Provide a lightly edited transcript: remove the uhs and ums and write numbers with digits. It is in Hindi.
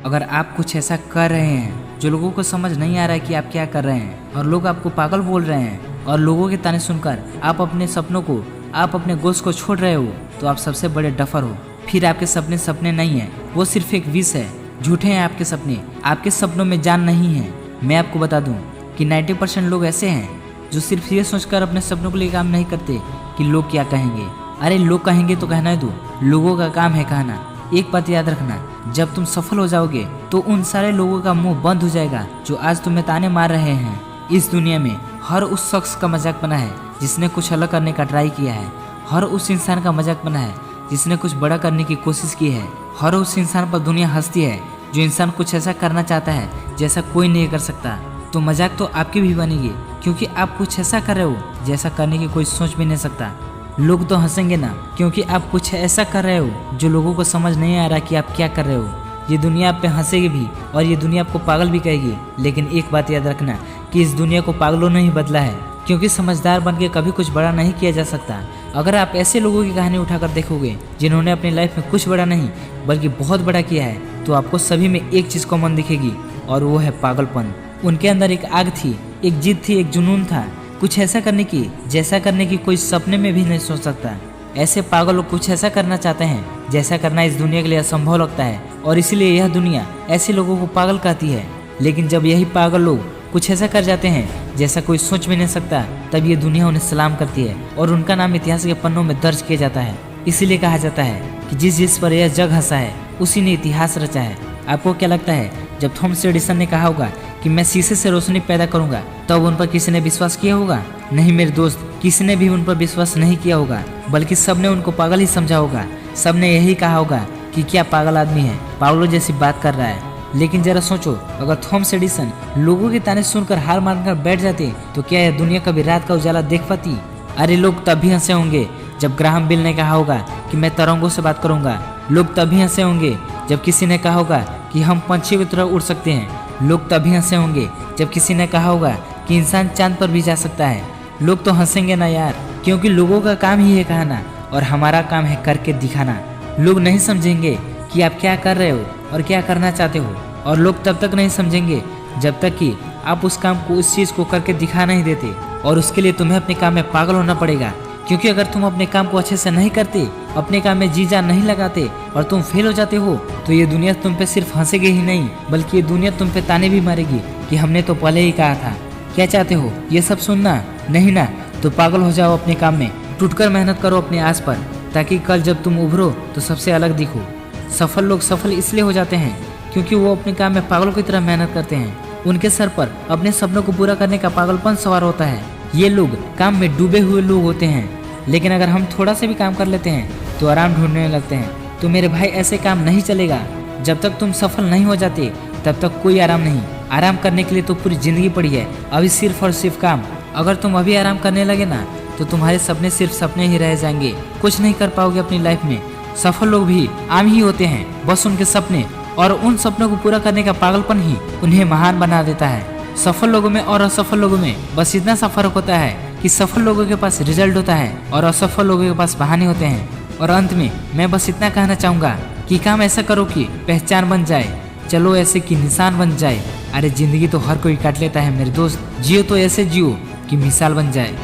अगर आप कुछ ऐसा कर रहे हैं जो लोगों को समझ नहीं आ रहा है कि आप क्या कर रहे हैं और लोग आपको पागल बोल रहे हैं और लोगों के ताने सुनकर आप अपने सपनों को, आप अपने गोश्त को छोड़ रहे हो, तो आप सबसे बड़े डफर हो। फिर आपके सपने सपने नहीं है, वो सिर्फ एक विष है। झूठे हैं आपके सपने, आपके सपनों में जान नहीं है। मैं आपको बता दूं कि 90% लोग ऐसे हैं जो सिर्फ ये सोचकर अपने सपनों के लिए काम नहीं करते कि लोग क्या कहेंगे। अरे लोग कहेंगे तो कहना दो, लोगों का काम है कहना। एक बात याद रखना, जब तुम सफल हो जाओगे तो उन सारे लोगों का मुंह बंद हो जाएगा जो आज तुम्हें ताने मार रहे हैं। इस दुनिया में हर उस शख्स का मजाक बना है जिसने कुछ अलग करने का ट्राई किया है। हर उस इंसान का मजाक बना है जिसने कुछ बड़ा करने की कोशिश की है। हर उस इंसान पर दुनिया हंसती है जो इंसान कुछ ऐसा करना चाहता है जैसा कोई नहीं कर सकता। तो मजाक तो आपकी भी बनेगी क्योंकि आप कुछ ऐसा कर रहे हो जैसा करने की कोई सोच भी नहीं सकता। लोग तो हंसेंगे ना, क्योंकि आप कुछ ऐसा कर रहे हो जो लोगों को समझ नहीं आ रहा कि आप क्या कर रहे हो। ये दुनिया आप पे हंसेगी भी और ये दुनिया आपको पागल भी कहेगी। लेकिन एक बात याद रखना कि इस दुनिया को पागलों ने ही बदला है, क्योंकि समझदार बन के कभी कुछ बड़ा नहीं किया जा सकता। अगर आप ऐसे लोगों की कहानी उठाकर देखोगे जिन्होंने अपनी लाइफ में कुछ बड़ा नहीं बल्कि बहुत बड़ा किया है, तो आपको सभी में एक चीज़ कॉमन दिखेगी और वो है पागलपन। उनके अंदर एक आग थी, एक जिद थी, एक जुनून था, कुछ ऐसा करने की जैसा करने की कोई सपने में भी नहीं सोच सकता। ऐसे पागल लोग कुछ ऐसा करना चाहते हैं जैसा करना इस दुनिया के लिए असंभव लगता है, और इसलिए यह दुनिया ऐसे लोगों को पागल कहती है। लेकिन जब यही पागल लोग कुछ ऐसा कर जाते हैं जैसा कोई सोच भी नहीं सकता, तब ये दुनिया उन्हें सलाम करती है और उनका नाम इतिहास के पन्नों में दर्ज किया जाता है। इसीलिए कहा जाता है कि जिस पर यह जग हंसा है उसी ने इतिहास रचा है। आपको क्या लगता है, जब थॉमस एडिसन ने कहा होगा कि मैं शीशे से रोशनी पैदा करूंगा, तब उन पर किसी ने विश्वास किया होगा? नहीं मेरे दोस्त, किसी ने भी उन पर विश्वास नहीं किया होगा, बल्कि सबने उनको पागल ही समझा होगा। सबने यही कहा होगा कि क्या पागल आदमी है, पागलों जैसी बात कर रहा है। लेकिन जरा सोचो, अगर थॉमस एडिसन लोगों के ताने सुनकर हार मानकर बैठ जाते तो क्या यह दुनिया कभी रात का उजाला देख पाती? अरे लोग तभी हंसे होंगे जब ग्राहम बेल ने कहा होगा कि मैं तरंगों से बात करूंगा। लोग तभी हंसे होंगे जब किसी ने कहा होगा कि हम पंछी की तरह उड़ सकते हैं। लोग तभी हंसे होंगे जब किसी ने कहा होगा कि इंसान चांद पर भी जा सकता है। लोग तो हंसेंगे ना यार, क्योंकि लोगों का काम ही है कहना और हमारा काम है करके दिखाना। लोग नहीं समझेंगे कि आप क्या कर रहे हो और क्या करना चाहते हो, और लोग तब तक नहीं समझेंगे जब तक कि आप उस काम को, उस चीज़ को करके दिखा नहीं देते। और उसके लिए तुम्हें अपने काम में पागल होना पड़ेगा, क्योंकि अगर तुम अपने काम को अच्छे से नहीं करते, अपने काम में जी जान नहीं लगाते और तुम फेल हो जाते हो, तो ये दुनिया तुम पे सिर्फ हंसेगी ही नहीं, बल्कि ये दुनिया तुम पे ताने भी मारेगी कि हमने तो पहले ही कहा था। क्या चाहते हो, ये सब सुनना? नहीं ना, तो पागल हो जाओ अपने काम में, टूटकर मेहनत करो अपने आस पर, ताकि कल जब तुम उभरो तो सबसे अलग दिखो। सफल लोग सफल इसलिए हो जाते हैं क्योंकि वो अपने काम में पागलों की तरह मेहनत करते हैं। उनके सर पर अपने सपनों को पूरा करने का पागलपन सवार होता है। ये लोग काम में डूबे हुए लोग होते हैं। लेकिन अगर हम थोड़ा सा भी काम कर लेते हैं तो आराम ढूंढने लगते हैं। तो मेरे भाई, ऐसे काम नहीं चलेगा। जब तक तुम सफल नहीं हो जाते तब तक कोई आराम नहीं। आराम करने के लिए तो पूरी जिंदगी पड़ी है, अभी सिर्फ और सिर्फ काम। अगर तुम अभी आराम करने लगे ना, तो तुम्हारे सपने सिर्फ सपने ही रह जाएंगे, कुछ नहीं कर पाओगे अपनी लाइफ में। सफल लोग भी आम ही होते हैं, बस उनके सपने और उन सपनों को पूरा करने का पागलपन ही उन्हें महान बना देता है। सफल लोगों में और असफल लोगों में बस इतना सा फर्क होता है कि सफल लोगों के पास रिजल्ट होता है और असफल लोगों के पास बहाने होते हैं। और अंत में मैं बस इतना कहना चाहूँगा कि काम ऐसा करो कि पहचान बन जाए, चलो ऐसे कि निशान बन जाए। अरे जिंदगी तो हर कोई काट लेता है मेरे दोस्त, जियो तो ऐसे जियो कि मिसाल बन जाए।